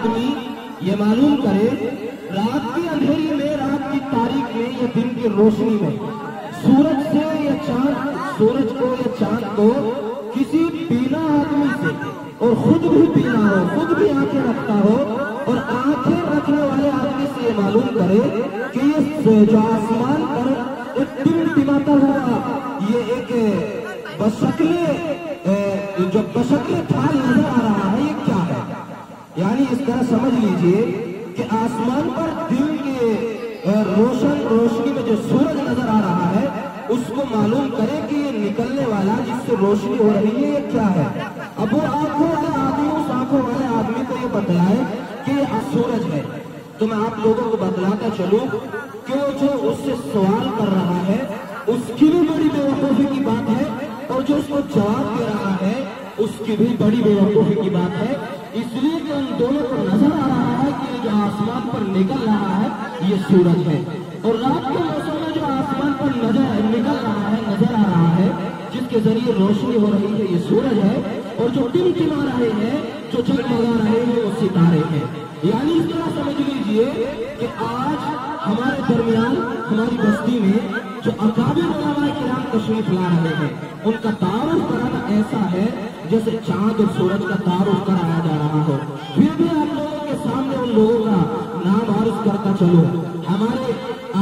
آدمی یہ معلوم کرے رات کی اندھیری میں، رات کی تاریخ میں یا دن کی روشنی میں سورج سے یا چاند، سورج کو یا چاند کو کسی بینا آدمی سے، اور خود بھی بینا ہو، خود بھی آنکھیں رکھتا ہو، اور آنکھیں رکھنے والے آدمی سے یہ معلوم کرے کہ یہ جو آسمان پر ایک ٹمٹماتا ہوا یہ ایک جو بشکل پھال نظر آ رہا ہے، یہ کیا ہے؟ یعنی اس طرح سمجھ لیجئے کہ آسمان پر دن کے روشنی میں جو سورج نظر آ رہا ہے اس کو معلوم کرے کہ یہ نکلنے والا جس سے روشنی ہو رہی ہے یہ کیا ہے۔ اب وہ آنکھوں والے آدمی اس آنکھوں والے آدمی کو یہ بتلائے کہ یہ سورج ہے، تو میں آپ لوگوں کو بتلاتا چلوں کہ وہ جو اس سے سوال کر رہا ہے اس کی بھی بڑی بے وقوفی کی بات ہے، اور جو اس کو جواب دے رہا ہے اس کی بھی بڑی بے وقوفی کی بات ہے، اس لیے کہ ان دونوں کو نظر آ رہا ہے کہ جو آسمان پر نکل رہا ہے یہ سورج ہے، اور رات کے موسم میں جو آسمان پر نکل رہا ہے، نظر آ رہا ہے، جس کے ذریعے روشنی ہو رہی ہے یہ سورج ہے، اور جو ٹمٹما رہے ہیں، جو جگمگا رہے ہیں وہ ستارے ہیں۔ یعنی اس طرح سمجھ لیجئے کہ آج ہمارے درمیان ہماری بستی میں جو اکابر علماء کرام تشریف لا رہے ہیں ان کا تعارف کرانا ایسا ہے جیسے چاند اور سورج کا تعارف کرایا جا رہا ہو۔ پھر بھی آپ لوگوں کے سامنے ان لوگوں کا نام عرض کرتا چلو۔ ہمارے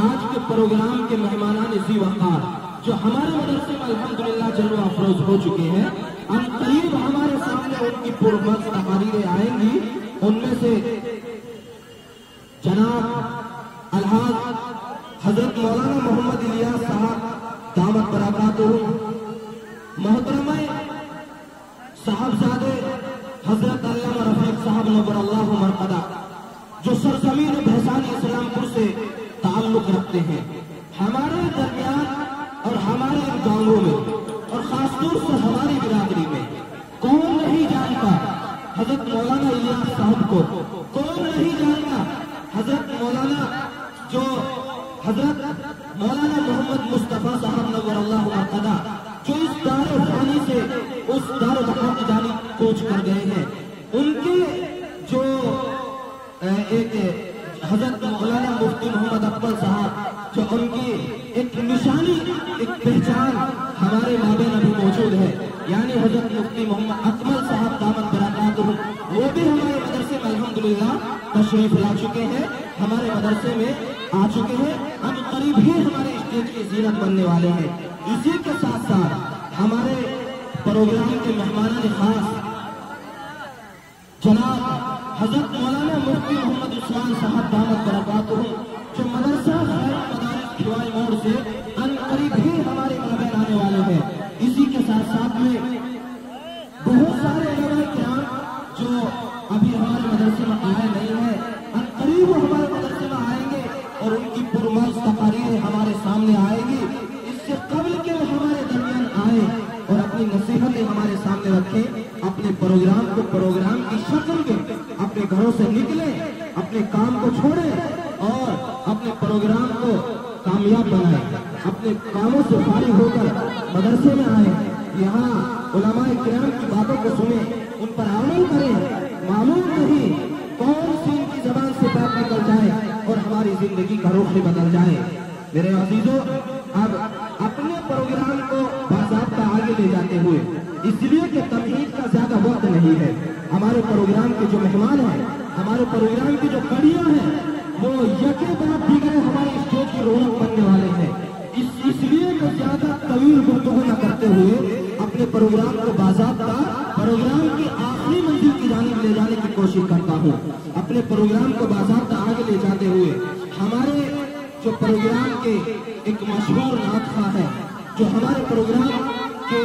آج کے پروگرام کے مہمانان ذی وقار جو ہمارے مدرسے میں الحمدللہ جلوہ افروز ہو چکے ہیں، ان قریب ہمارے سامنے ان کی پرمزج تقاریریں آئیں گی۔ ان میں سے جناب الحاج حضرت مولانا محمد الیاس صاحب دامت برکاتہ، محترمہ صاحبزادے حضرت علامہ رفیق صاحب نور اللہ مرقدہ جو سرزمین بھیسانی اسلام پور سے تعلق رکھتے ہیں، ہمارے درمیان اور ہمارے گاؤں میں اور خاص طور سے ہماری برادری میں کون نہیں جانتا حضرت مولانا الیاس صاحب کو؟ کون نہیں جانتا حضرت مولانا محمد مصطفیٰ صاحب نور اللہ مرقدہ جو اس دار فانی سے اس دار بقا کی جانب کوچ کر گئے ہیں؟ ان کے جو ایک حضرت مولانا مفتی محمد اکمل صاحب جو ان کی ایک نشانی، ایک پہچان ہمارے مابین ابھی موجود ہے، یعنی حضرت مفتی محمد اکمل صاحب دامت برکاتہ، وہ بھی ہمارے مدرسے میں الحمدللہ تشریف لا چکے ہیں، ہمارے مدرسے میں آ چکے ہیں، اب قریب ہی ہمارے اسٹیج کی زینت بننے والے ہیں۔ اسی کے ساتھ ساتھ ہمارے پروگرام کے مہمان خاص جناب حضرت مولانا مفتی محمد عثمان صاحب دامت برکاتہ جو مدرسہ خیر مدارس کھوائے موڑ سے ان قریب ہی ہمارے مابین آنے والے ہیں۔ اسی کے ساتھ ساتھ میں بہت سارے علماء کرام جو ابھی ہمارے مدرسے میں آئے نہیں ہیں، ان قریب وہ ہمارے مدرسے میں آئیں گے اور ان کی پرمزج تقاریر ہمارے سامنے آئے گی۔ اس سے قبل کہ وہ ہمارے درمیان آئے اور اپنی نصیحتیں ہمارے سامنے رکھیں، اپنے پروگرام کو پروگرام کی شکل میں اپنے گھروں سے نکلیں، اپنے کام کو چھوڑیں اور اپنے پروگرام کو کامیاب بنائیں، اپنے کاموں سے فارغ ہو کر مدرسے میں آئیں، یہاں علماء کرام کی باتوں کو سنیں، ان پر عمل کریں۔ معلوم نہیں کون سی ان کی زبان سے بات نکل جائے اور ہماری زندگی کا رخ بدل جائے۔ میرے عزیزوں، اب اپنے پروگرام کو باضابطہ آگے لے جاتے ہوئے، اس لیے کہ تمہید کا زیادہ وقت نہیں ہے، ہمارے پروگرام کے جو مہمان ہیں، ہمارے پروگرام کی جو کڑیاں ہیں، وہ یکے بعد دیگرے ہمارے اسٹیج کی رونق بننے والے ہیں۔ اس لیے میں زیادہ طویل گفتگو نہ کرتے ہوئے اپنے پروگرام کو باضابطہ پروگرام کی آخری منزل کی جانب لے جانے کی کوشش کرتا ہوں۔ اپنے پروگرام کو باضابطہ آگے لے جاتے ہوئے ہمارے جو پروگرام کے ایک مشہور نعت خواں ہے، جو ہمارے پروگرام کے